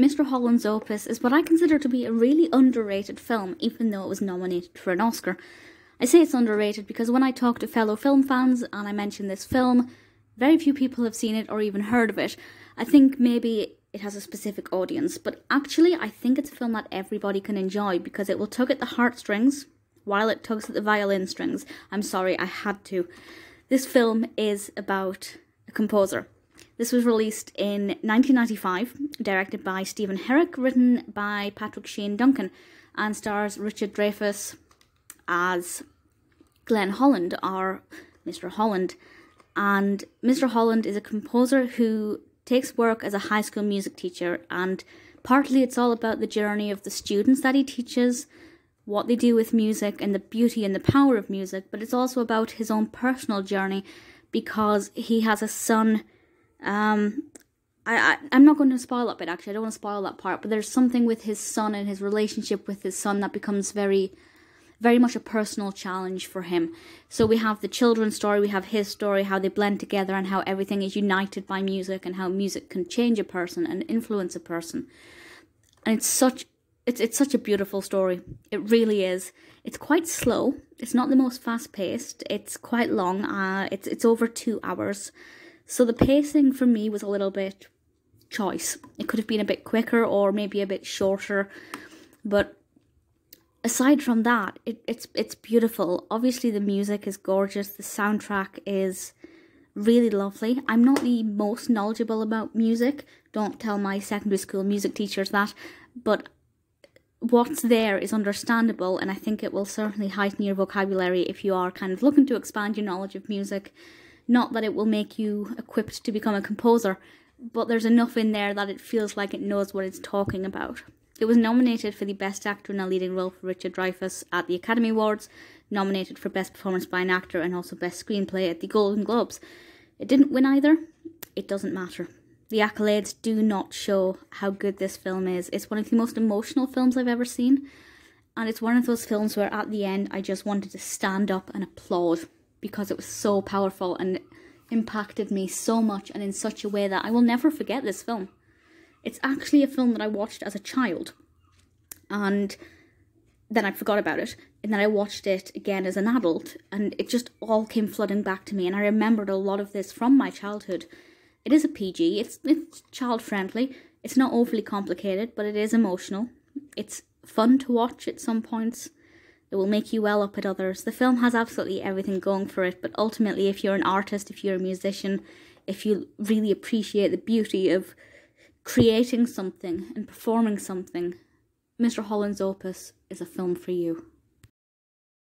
Mr. Holland's Opus is what I consider to be a really underrated film, even though it was nominated for an Oscar. I say it's underrated because when I talk to fellow film fans and I mention this film, very few people have seen it or even heard of it. I think maybe it has a specific audience, but actually I think it's a film that everybody can enjoy because it will tug at the heartstrings while it tugs at the violin strings. I'm sorry, I had to. This film is about a composer. This was released in 1995, directed by Stephen Herek, written by Patrick Sheane Duncan, and stars Richard Dreyfuss as Glenn Holland, or Mr. Holland. And Mr. Holland is a composer who takes work as a high school music teacher, and partly it's all about the journey of the students that he teaches, what they do with music, and the beauty and the power of music, but it's also about his own personal journey because he has a son. I'm not going to spoil that bit, actually. I don't want to spoil that part, but there's something with his son and his relationship with his son that becomes very, very much a personal challenge for him. So we have the children's story, we have his story, how they blend together and how everything is united by music and how music can change a person and influence a person. And it's such a beautiful story. It really is. It's quite slow. It's not the most fast-paced. It's quite long. It's over 2 hours. So the pacing for me was a little bit choice. It could have been a bit quicker or maybe a bit shorter. But aside from that, it's beautiful. Obviously the music is gorgeous. The soundtrack is really lovely. I'm not the most knowledgeable about music. Don't tell my secondary school music teachers that. But what's there is understandable, and I think it will certainly heighten your vocabulary if you are kind of looking to expand your knowledge of music. Not that it will make you equipped to become a composer, but there's enough in there that it feels like it knows what it's talking about. It was nominated for the Best Actor in a Leading Role for Richard Dreyfuss at the Academy Awards, nominated for Best Performance by an Actor and also Best Screenplay at the Golden Globes. It didn't win either. It doesn't matter. The accolades do not show how good this film is. It's one of the most emotional films I've ever seen, and it's one of those films where at the end I just wanted to stand up and applaud because it was so powerful and impacted me so much and in such a way that I will never forget this film. It's actually a film that I watched as a child, and then I forgot about it, and then I watched it again as an adult, and it just all came flooding back to me, and I remembered a lot of this from my childhood. It is a PG, it's child-friendly, it's not overly complicated, but it is emotional. It's fun to watch at some points. It will make you well up at others. The film has absolutely everything going for it, but ultimately if you're an artist, if you're a musician, if you really appreciate the beauty of creating something and performing something, Mr. Holland's Opus is a film for you.